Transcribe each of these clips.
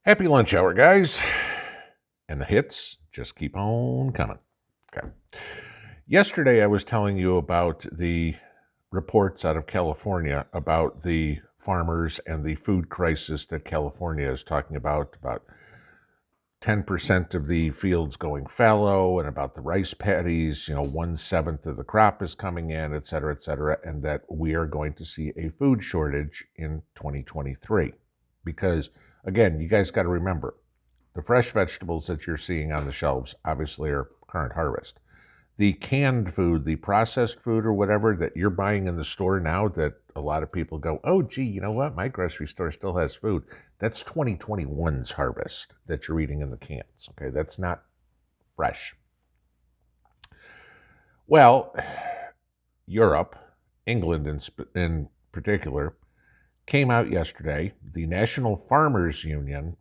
Happy lunch hour, guys. And the hits just keep on coming. Okay. Yesterday, I was telling you about the reports out of California about the farmers and the food crisis that California is talking about 10% of the fields going fallow, and about the rice paddies, 1/7 of the crop is coming in, et cetera, and that we are going to see a food shortage in 2023. Because, again, you guys got to remember, the fresh vegetables that you're seeing on the shelves obviously are current harvest. The canned food, the processed food or whatever that you're buying in the store now that a lot of people go, oh, gee, you know what? My grocery store still has food. That's 2021's harvest that you're eating in the cans. Okay, that's not fresh. Well, Europe, England in particular, came out yesterday. The National Farmers Union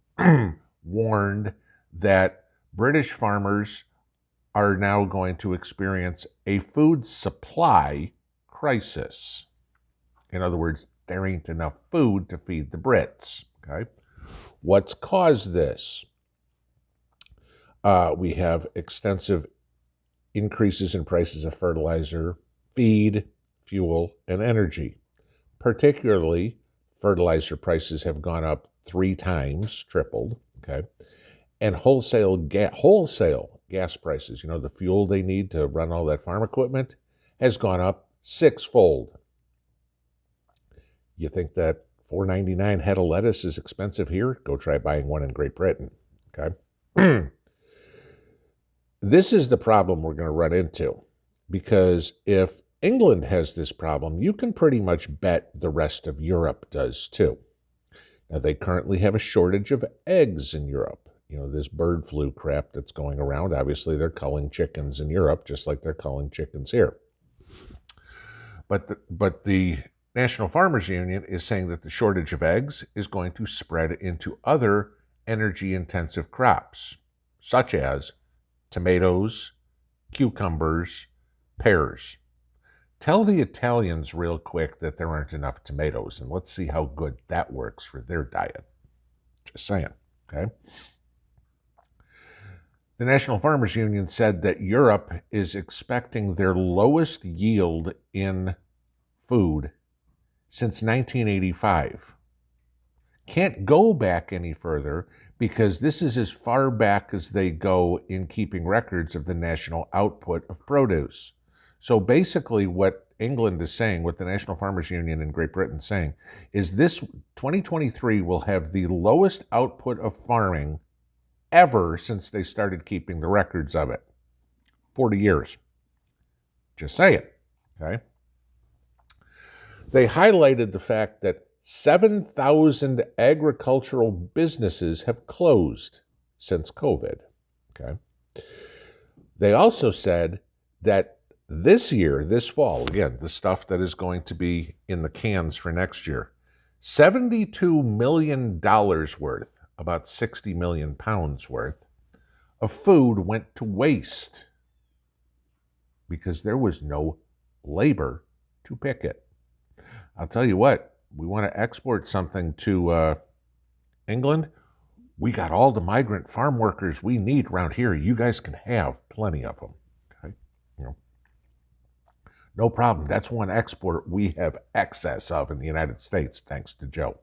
warned that British farmers are now going to experience a food supply crisis. In other words, there ain't enough food to feed the Brits. Okay, what's caused this? We have extensive increases in prices of fertilizer, feed, fuel, and energy. Particularly, fertilizer prices have gone up 3 times, tripled. Okay, and wholesale gas prices, the fuel they need to run all that farm equipment, has gone up 6-fold. You think that $4.99 head of lettuce is expensive here? Go try buying one in Great Britain. Okay. This is the problem we're going to run into, because if England has this problem, you can pretty much bet the rest of Europe does too. Now, they currently have a shortage of eggs in Europe. This bird flu crap that's going around. Obviously, they're culling chickens in Europe just like they're culling chickens here. But the National Farmers Union is saying that the shortage of eggs is going to spread into other energy-intensive crops, such as tomatoes, cucumbers, pears. Tell the Italians real quick that there aren't enough tomatoes, and let's see how good that works for their diet. Just saying, okay? The National Farmers Union said that Europe is expecting their lowest yield in food since 1985. Can't go back any further because this is as far back as they go in keeping records of the national output of produce. So basically what England is saying, what the National Farmers Union in Great Britain is saying, is this 2023 will have the lowest output of farming ever since they started keeping the records of it. 40 years. Just saying, okay? They highlighted the fact that 7,000 agricultural businesses have closed since COVID, okay? They also said that this year, this fall, again, the stuff that is going to be in the cans for next year, $72 million worth, about 60 million pounds worth, of food went to waste because there was no labor to pick it. I'll tell you what, we want to export something to England. We got all the migrant farm workers we need around here. You guys can have plenty of them. Okay? No problem. That's one export we have excess of in the United States, thanks to Joe.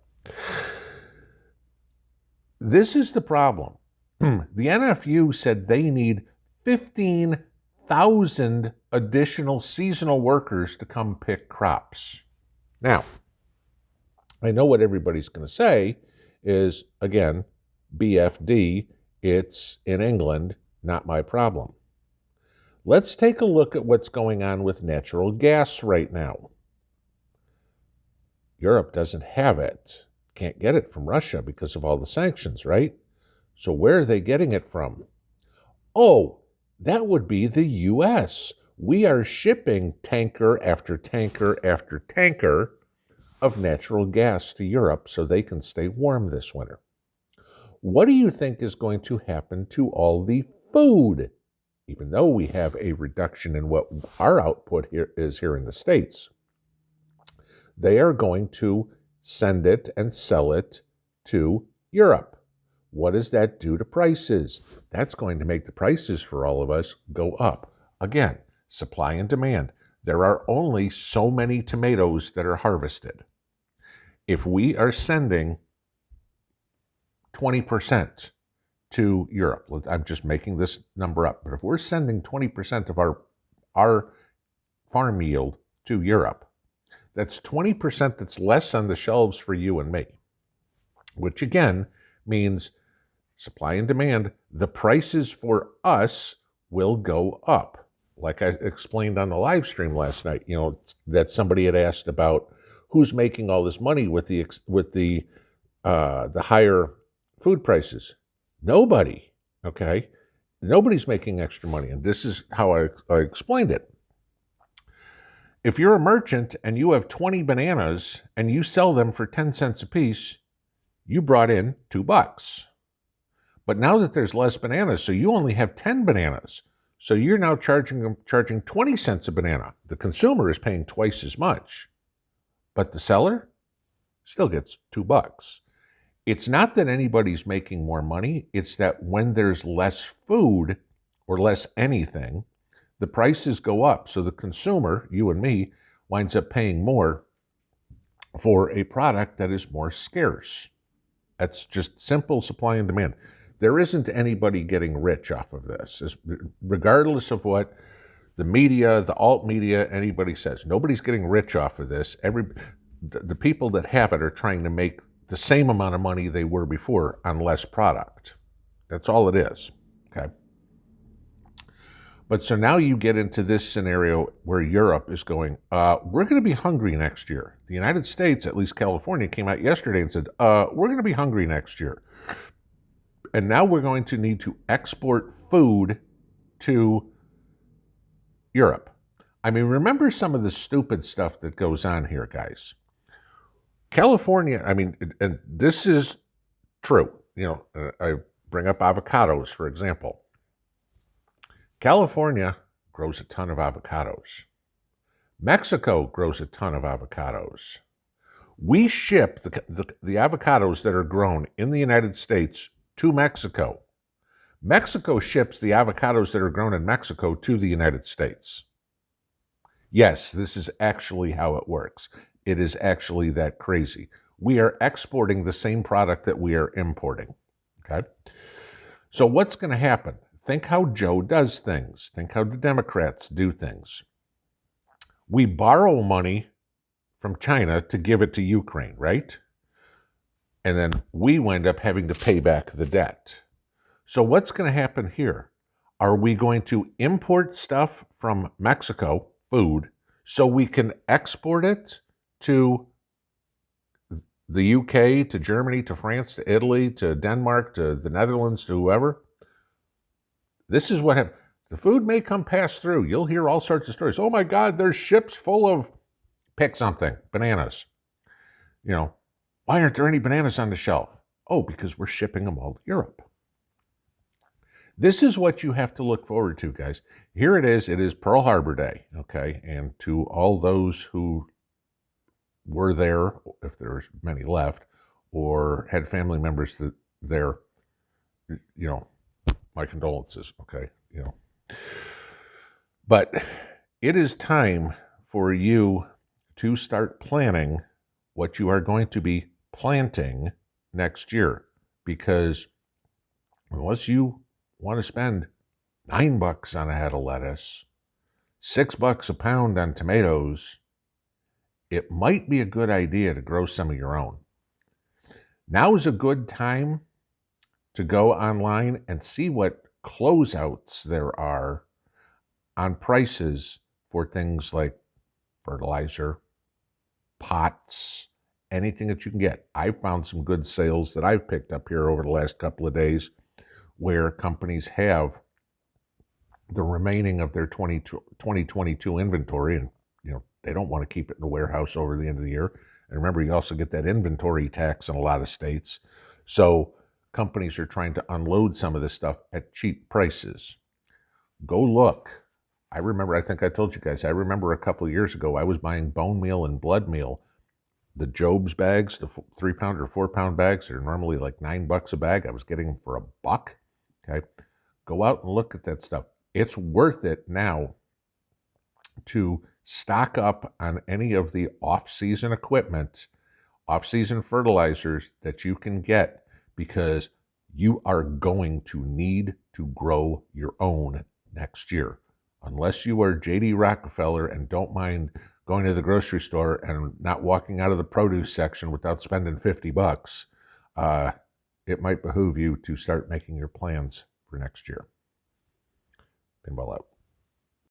This is the problem. The NFU said they need 15,000 additional seasonal workers to come pick crops. Now, I know what everybody's going to say is, again, BFD, it's in England, not my problem. Let's take a look at what's going on with natural gas right now. Europe doesn't have it. Can't get it from Russia because of all the sanctions, right? So where are they getting it from? Oh, that would be the U.S. We are shipping tanker after tanker after tanker of natural gas to Europe so they can stay warm this winter. What do you think is going to happen to all the food? Even though we have a reduction in what our output here is here in the States, they are going to send it and sell it to Europe. What does that do to prices? That's going to make the prices for all of us go up. Again, supply and demand. There are only so many tomatoes that are harvested. If we are sending 20% to Europe, I'm just making this number up, but if we're sending 20% of our farm yield to Europe, that's 20% that's less on the shelves for you and me, which again means supply and demand. The prices for us will go up. Like I explained on the live stream last night, that somebody had asked about who's making all this money with the higher food prices. Nobody, okay? Nobody's making extra money, and this is how I explained it. If you're a merchant and you have 20 bananas and you sell them for 10 cents a piece, you brought in $2. But now that there's less bananas, so you only have 10 bananas, so you're now charging 20 cents a banana. The consumer is paying twice as much, but the seller still gets $2. It's not that anybody's making more money. It's that when there's less food or less anything, the prices go up. So the consumer, you and me, winds up paying more for a product that is more scarce. That's just simple supply and demand. There isn't anybody getting rich off of this, regardless of what the media, the alt media, anybody says. Nobody's getting rich off of this. The people that have it are trying to make the same amount of money they were before on less product. That's all it is, okay? But so now you get into this scenario where Europe is going, we're going to be hungry next year. The United States, at least California, came out yesterday and said, we're going to be hungry next year. And now we're going to need to export food to Europe. I mean, remember some of the stupid stuff that goes on here, guys. California, and this is true. I bring up avocados, for example. California grows a ton of avocados. Mexico grows a ton of avocados. We ship the avocados that are grown in the United States to Mexico. Mexico ships the avocados that are grown in Mexico to the United States. Yes, this is actually how it works. It is actually that crazy. We are exporting the same product that we are importing, okay? So what's going to happen? Think how Joe does things. Think how the Democrats do things. We borrow money from China to give it to Ukraine, right? And then we wind up having to pay back the debt. So what's going to happen here? Are we going to import stuff from Mexico, food, so we can export it to the UK, to Germany, to France, to Italy, to Denmark, to the Netherlands, to whoever? This is what happens. The food may come pass through. You'll hear all sorts of stories. Oh my God, there's ships full of, pick something, bananas. Why aren't there any bananas on the shelf? Oh, because we're shipping them all to Europe. This is what you have to look forward to, guys. Here it is Pearl Harbor Day, okay? And to all those who were there, if there's many left, or had family members there, my condolences, okay? But it is time for you to start planning what you are going to be planting next year, because unless you want to spend $9 on a head of lettuce, $6 a pound on tomatoes, it might be a good idea to grow some of your own. Now is a good time to go online and see what closeouts there are on prices for things like fertilizer, pots, anything that you can get. I've found some good sales that I've picked up here over the last couple of days where companies have the remaining of their 2022 inventory, and they don't want to keep it in the warehouse over the end of the year. And remember, you also get that inventory tax in a lot of states. So companies are trying to unload some of this stuff at cheap prices. Go look. I think I told you guys, I remember a couple of years ago, I was buying bone meal and blood meal The Job's bags, the 3-pound or 4-pound bags, are normally like $9 a bag. I was getting them for $1. Okay. Go out and look at that stuff. It's worth it now to stock up on any of the off-season equipment, off-season fertilizers that you can get, because you are going to need to grow your own next year. Unless you are J.D. Rockefeller and don't mind going to the grocery store and not walking out of the produce section without spending $50, it might behoove you to start making your plans for next year. Pinball out.